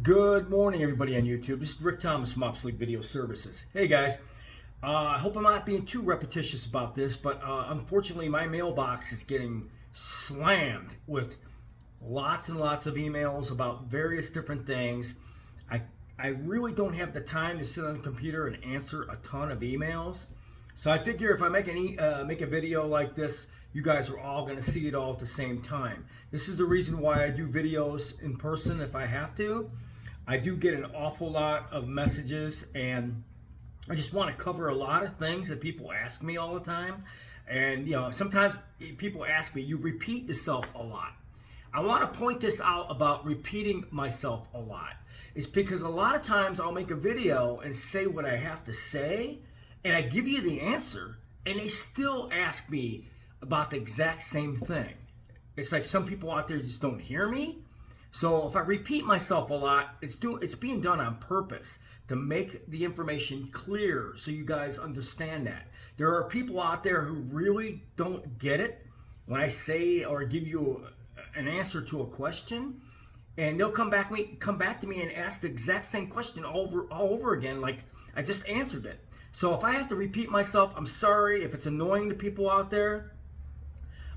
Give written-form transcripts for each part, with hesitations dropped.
Good morning, everybody on YouTube. This is Rick Thomas from Obsolete Video Services. Hey guys, I hope I'm not being too repetitious about this, but unfortunately my mailbox is getting slammed with lots and lots of emails about various different things. I really don't have the time to sit on the computer and answer a ton of emails. So I figure if I make a video like this, you guys are all going to see it all at the same time. This is the reason why I do videos in person if I have to. I do get an awful lot of messages, and I just want to cover a lot of things that people ask me all the time. And sometimes people ask me, you repeat yourself a lot. I want to point this out about repeating myself a lot. It's because a lot of times I'll make a video and say what I have to say, and I give you the answer, and they still ask me about the exact same thing. It's like some people out there just don't hear me. So if I repeat myself a lot, it's being done on purpose to make the information clear so you guys understand that. There are people out there who really don't get it when I say or give you an answer to a question, and they'll come back to me and ask the exact same question all over again, like I just answered it. So if I have to repeat myself, I'm sorry if it's annoying to people out there.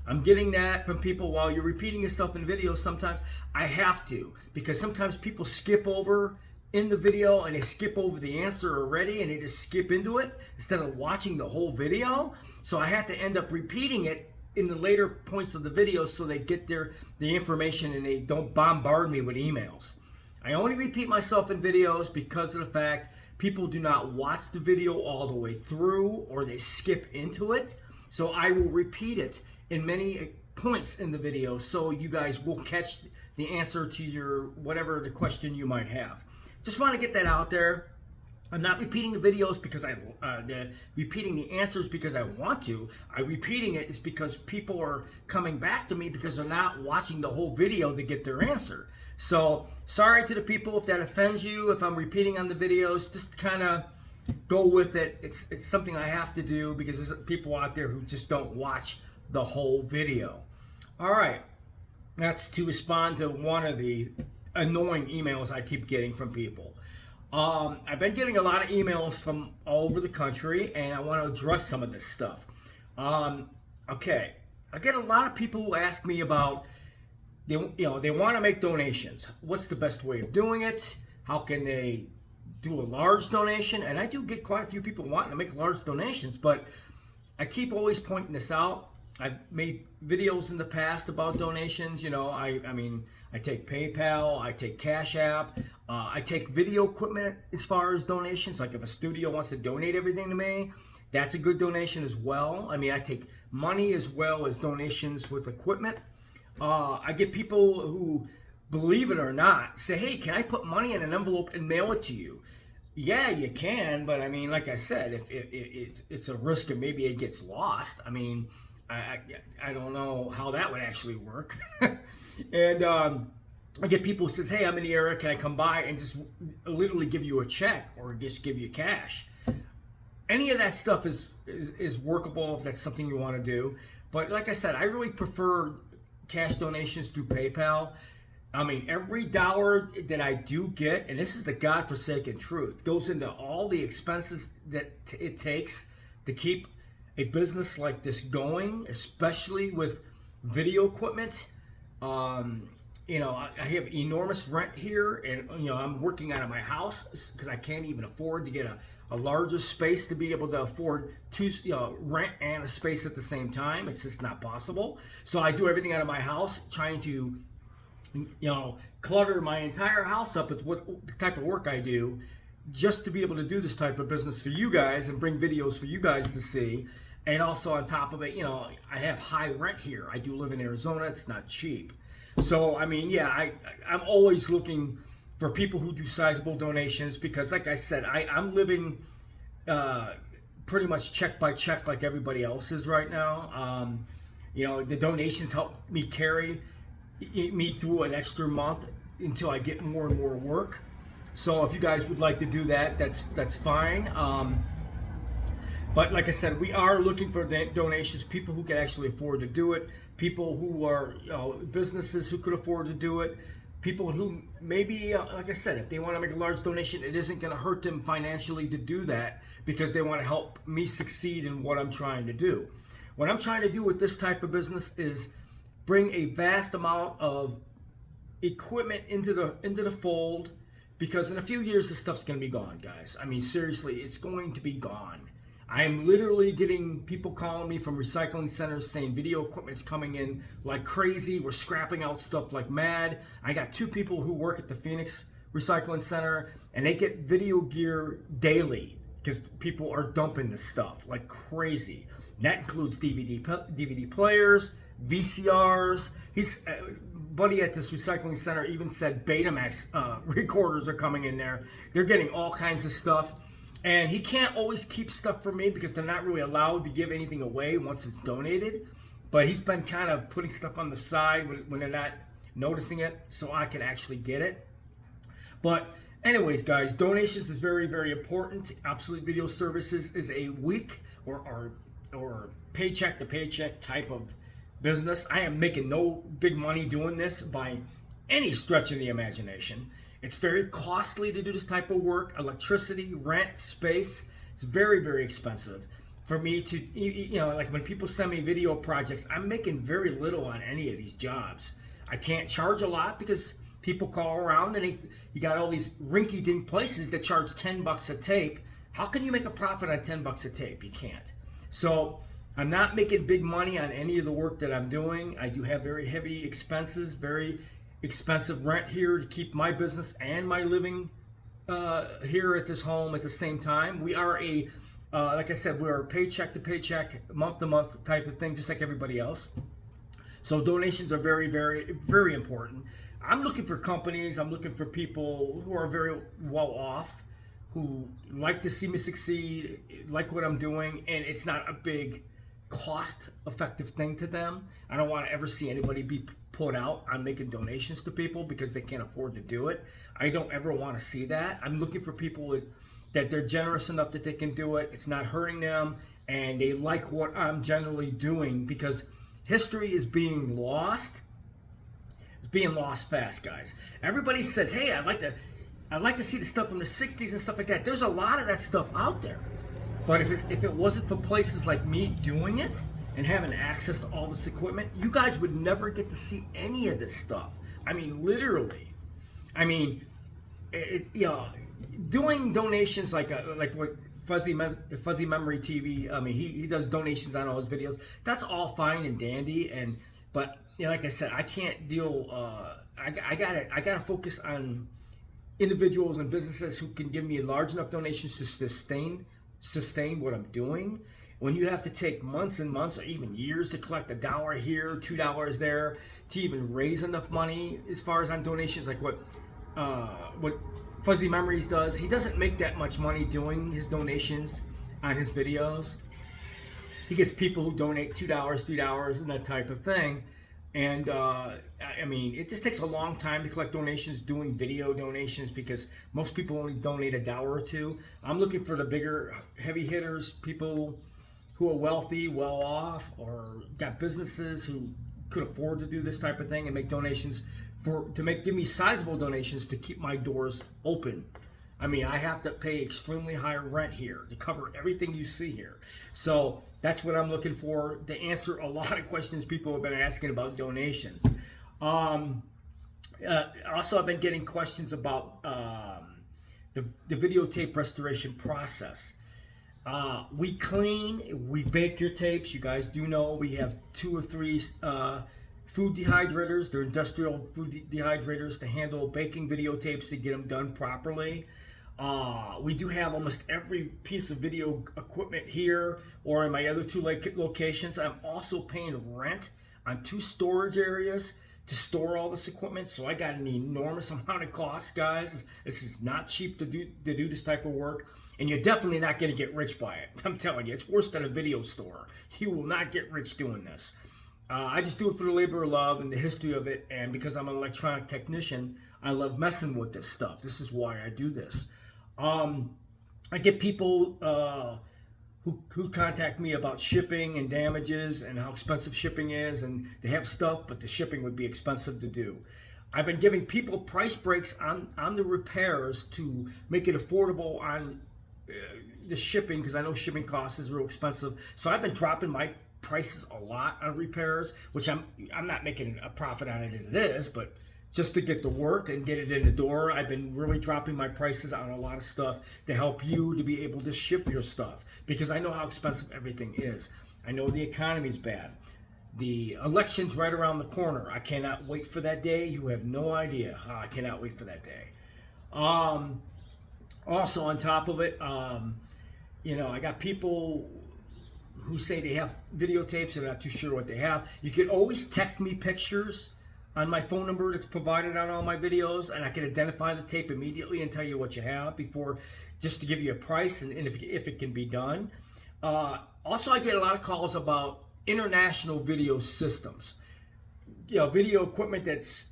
I'm getting that from people while you're repeating yourself in videos. Sometimes I have to, because sometimes people skip over in the video and they skip over the answer already and they just skip into it instead of watching the whole video. So I had to end up repeating it in the later points of the video so they get the information and they don't bombard me with emails. I only repeat myself in videos because of the fact people do not watch the video all the way through, or they skip into it. So I will repeat it in many points in the video so you guys will catch the answer to your whatever the question you might have. Just want to get that out there. I'm not repeating the videos because repeating the answers because I want to. I'm repeating it is because people are coming back to me because they're not watching the whole video to get their answer. So sorry to the people if that offends you, if I'm repeating on the videos. Just kind of go with it. It's something I have to do because there's people out there who just don't watch the whole video. All right, that's to respond to one of the annoying emails I keep getting from people. I've been getting a lot of emails from all over the country, and I want to address some of this stuff. Okay, I get a lot of people who ask me about they want to make donations. What's the best way of doing it? How can they do a large donation? And I do get quite a few people wanting to make large donations, but I keep always pointing this out. I've made videos in the past about donations. I take PayPal, I take Cash App, I take video equipment as far as donations. Like if a studio wants to donate everything to me, that's a good donation as well. I take money as well as donations with equipment. I get people who, believe it or not, say, hey, can I put money in an envelope and mail it to you? Yeah, you can, but like I said, if it's a risk and maybe it gets lost. I don't know how that would actually work. And I get people who says, hey, I'm in the area, can I come by and just literally give you a check or just give you cash? Any of that stuff is workable if that's something you want to do. But like I said, I really prefer cash donations through PayPal. Every dollar that I do get, and this is the godforsaken truth, goes into all the expenses that it takes to keep a business like this going, especially with video equipment. I have enormous rent here, and I'm working out of my house because I can't even afford to get a larger space to be able to afford rent and a space at the same time. It's just not possible. So I do everything out of my house, trying to clutter my entire house up with what the type of work I do, just to be able to do this type of business for you guys and bring videos for you guys to see. And also on top of it, I have high rent here. I do live in Arizona. It's not cheap. So, I'm always looking for people who do sizable donations because, like I said, I'm living pretty much check by check like everybody else is right now. The donations help me carry me through an extra month until I get more and more work. So if you guys would like to do that, that's fine. But like I said, we are looking for donations, people who can actually afford to do it, people who are businesses who could afford to do it. people who maybe, like I said, if they want to make a large donation, it isn't going to hurt them financially to do that because they want to help me succeed in what I'm trying to do. What I'm trying to do with this type of business is bring a vast amount of equipment into the fold, because in a few years this stuff's going to be gone, guys. I mean, seriously, it's going to be gone. I am literally getting people calling me from recycling centers saying video equipment's coming in like crazy. We're scrapping out stuff like mad. I got 2 people who work at the Phoenix Recycling Center, and they get video gear daily because people are dumping this stuff like crazy. That includes DVD players, VCRs. He's buddy at this recycling center even said Betamax recorders are coming in there. They're getting all kinds of stuff. And he can't always keep stuff from me because they're not really allowed to give anything away once it's donated. But he's been kind of putting stuff on the side when they're not noticing it so I can actually get it. But anyways, guys, donations is very, very important. Obsolete Video Services is a week or paycheck to paycheck type of business. I am making no big money doing this by any stretch of the imagination. It's very costly to do this type of work. Electricity, rent, space. It's very, very expensive for me to, like when people send me video projects, I'm making very little on any of these jobs. I can't charge a lot because people call around and you got all these rinky-dink places that charge $10 a tape. How can you make a profit on $10 a tape? You can't. So I'm not making big money on any of the work that I'm doing. I do have very heavy expenses, very expensive rent here to keep my business and my living here at this home at the same time. We are like I said, we're a paycheck to paycheck, month to month type of thing, just like everybody else. So donations are very, very, very important. I'm looking for companies, I'm looking for people who are very well off, who like to see me succeed, like what I'm doing, and it's not a big cost-effective thing to them. I don't want to ever see anybody be put out on making donations to people because they can't afford to do it. I don't ever want to see that. I'm looking for people that they're generous enough that they can do it. It's not hurting them, and they like what I'm generally doing because history is being lost. It's being lost fast, guys. Everybody says, "Hey, I'd like to see the stuff from the '60s and stuff like that." There's a lot of that stuff out there. But if it wasn't for places like me doing it and having access to all this equipment, you guys would never get to see any of this stuff. I mean, literally. I mean, it's doing donations like what Fuzzy Memory TV. I mean, he does donations on all his videos. That's all fine and dandy, but like I said, I can't deal. I gotta focus on individuals and businesses who can give me large enough donations to sustain what I'm doing. When you have to take months and months or even years to collect $1 here, $2 there to even raise enough money as far as on donations, like what Fuzzy Memories does, he doesn't make that much money doing his donations on his videos. He gets people who donate $2, $3 and that type of thing. And I mean, it just takes a long time to collect donations doing video donations because most people only donate $1 or $2. I'm looking for the bigger heavy hitters, people who are wealthy, well off, or got businesses who could afford to do this type of thing and make donations give me sizable donations to keep my doors open. I mean, I have to pay extremely high rent here to cover everything you see here. So that's what I'm looking for to answer a lot of questions people have been asking about donations. Also, I've been getting questions about the videotape restoration process. We clean, we bake your tapes. You guys do know we have 2 or 3 food dehydrators. They're industrial food dehydrators to handle baking videotapes to get them done properly. We do have almost every piece of video equipment here or in my other 2 locations. I'm also paying rent on 2 storage areas to store all this equipment, so I got an enormous amount of costs, guys. This is not cheap to do this type of work, and you're definitely not going to get rich by it. I'm telling you, it's worse than a video store. You will not get rich doing this. I just do it for the labor of love and the history of it, and because I'm an electronic technician, I love messing with this stuff. This is why I do this. I get people who contact me about shipping and damages and how expensive shipping is, and they have stuff, but the shipping would be expensive to do. I've been giving people price breaks on the repairs to make it affordable on the shipping, because I know shipping costs is real expensive. So I've been dropping my prices a lot on repairs, which I'm not making a profit on it as it is, but just to get the work and get it in the door, I've been really dropping my prices on a lot of stuff to help you to be able to ship your stuff, because I know how expensive everything is. I know the economy's bad. The election's right around the corner. I cannot wait for that day. You have no idea how I cannot wait for that day. Also, on top of it, I got people who say they have videotapes and they're not too sure what they have. You can always text me pictures on my phone number that's provided on all my videos, and I can identify the tape immediately and tell you what you have before, just to give you a price and if it can be done. Also, I get a lot of calls about international video systems, video equipment that's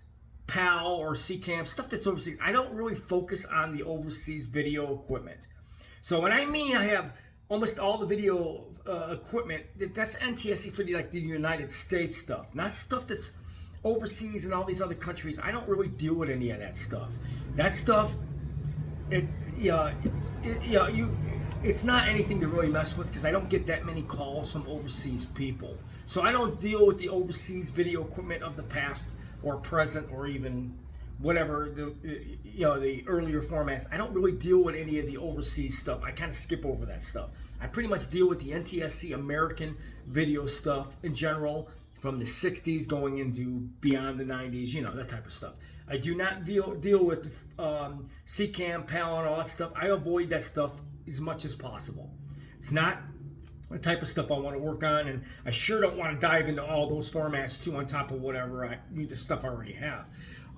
PAL or CCAM, stuff that's overseas. I don't really focus on the overseas video equipment. So when I mean I have almost all the video equipment, that's NTSC for like the United States stuff, not stuff that's overseas in all these other countries. I don't really deal with any of that stuff. That stuff, it's it's not anything to really mess with, because I don't get that many calls from overseas people. So I don't deal with the overseas video equipment of the past or present or even whatever the earlier formats. I don't really deal with any of the overseas stuff. I kind of skip over that stuff. I pretty much deal with the NTSC American video stuff in general, from the 60s going into beyond the 90s, that type of stuff. I do not deal with CCAM, PAL, and all that stuff. I avoid that stuff as much as possible. It's not the type of stuff I want to work on, and I sure don't want to dive into all those formats too on top of whatever the stuff I already have.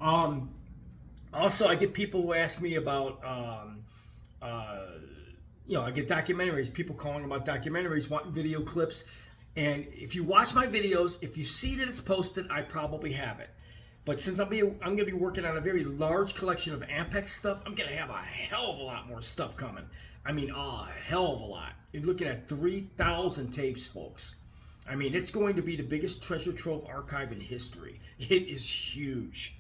Also, I get people who ask me about, I get documentaries, people calling about documentaries, wanting video clips. And if you watch my videos, if you see that it's posted, I probably have it. But since I'm going to be working on a very large collection of Ampex stuff, I'm going to have a hell of a lot more stuff coming. I mean, a hell of a lot. You're looking at 3,000 tapes, folks. I mean, it's going to be the biggest treasure trove archive in history. It is huge.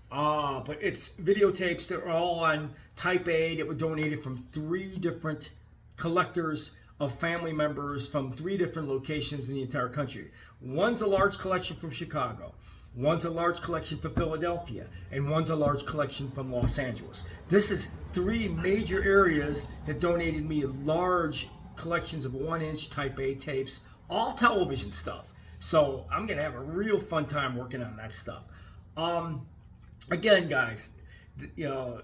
But it's videotapes that are all on Type A that were donated from 3 different collectors of family members from 3 different locations in the entire country. One's a large collection from Chicago, one's a large collection from Philadelphia, and one's a large collection from Los Angeles. This is 3 major areas that donated me large collections of 1-inch Type A tapes, all television stuff. So I'm gonna have a real fun time working on that stuff. Again, guys,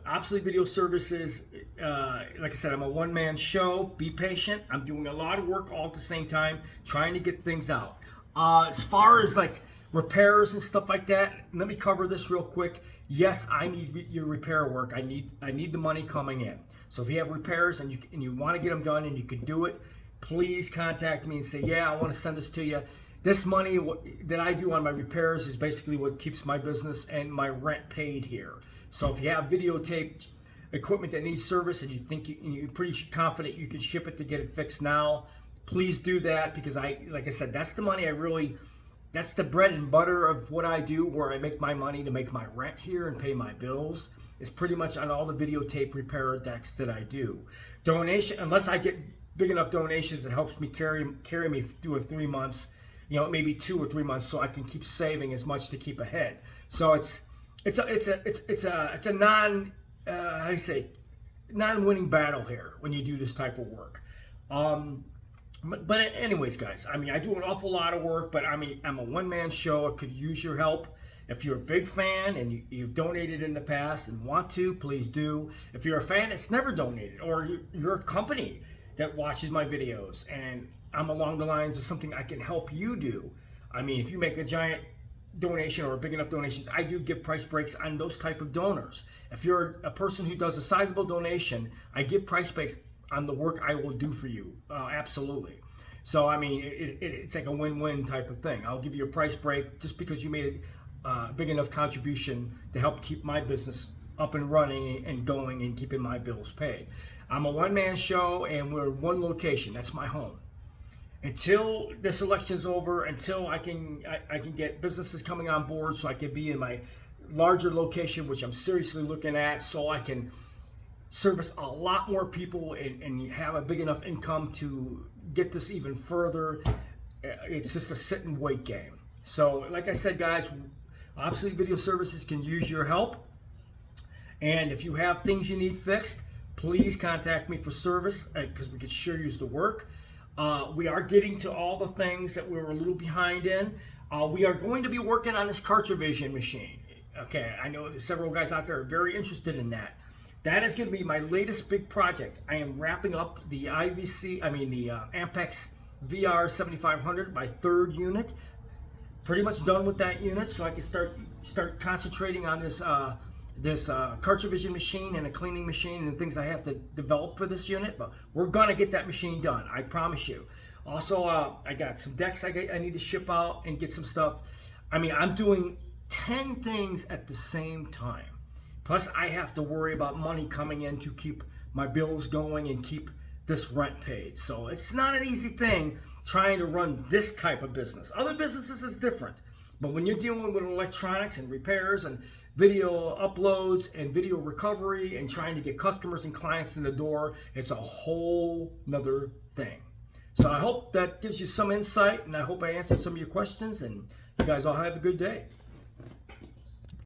Obsolete Video Services, like I said, I'm a one-man show. Be patient. I'm doing a lot of work all at the same time, trying to get things out. As far as like repairs and stuff like that, let me cover this real quick. Yes, I need your repair work. I need the money coming in. So if you have repairs and you want to get them done and you can do it, please contact me and say, yeah, I want to send this to you. This money that I do on my repairs is basically what keeps my business and my rent paid here. So if you have videotape equipment that needs service and you're pretty confident you can ship it to get it fixed now, please do that, because like I said, that's the money that's the bread and butter of what I do, where I make my money to make my rent here and pay my bills. It's pretty much on all the videotape repair decks that I do. Donation, unless I get big enough donations that helps me carry me through 3 months, maybe 2 or 3 months, so I can keep saving as much to keep ahead. So it's a non-winning battle here when you do this type of work. But anyways, guys, I mean, I do an awful lot of work, but I mean, I'm a one-man show. I could use your help. If you're a big fan and you've donated in the past and want to, please do. If you're a fan that's never donated, or you're a company that watches my videos and I'm along the lines of something I can help you do. I mean, if you make a giant donation or big enough donations, I do give price breaks on those type of donors. If you're a person who does a sizable donation, I give price breaks on the work I will do for you. Absolutely. So I mean, it's like a win-win type of thing. I'll give you a price break just because you made a big enough contribution to help keep my business up and running and going and keeping my bills paid. I'm a one-man show and we're in one location. That's my home. Until this election's over, until I can get businesses coming on board so I can be in my larger location, which I'm seriously looking at, so I can service a lot more people and have a big enough income to get this even further. It's just a sit and wait game. So like I said, guys, Obsolete Video Services can use your help. And if you have things you need fixed, please contact me for service, because we could sure use the work. We are getting to all the things that we were a little behind in. We are going to be working on this Cartravision machine. Okay, I know several guys out there are very interested in that. That is going to be my latest big project. I am wrapping up the the Ampex VR 7500, my third unit. Pretty much done with that unit, so I can start concentrating on this Cartravision machine and a cleaning machine and the things I have to develop for this unit. But we're gonna get that machine done, I promise you. Also, I got some decks I need to ship out and get some stuff. I mean, I'm doing 10 things at the same time. Plus, I have to worry about money coming in to keep my bills going and keep this rent paid. So it's not an easy thing trying to run this type of business. Other businesses is different. But when you're dealing with electronics and repairs and video uploads and video recovery and trying to get customers and clients in the door, it's a whole nother thing. So I hope that gives you some insight, and I hope I answered some of your questions, and you guys all have a good day.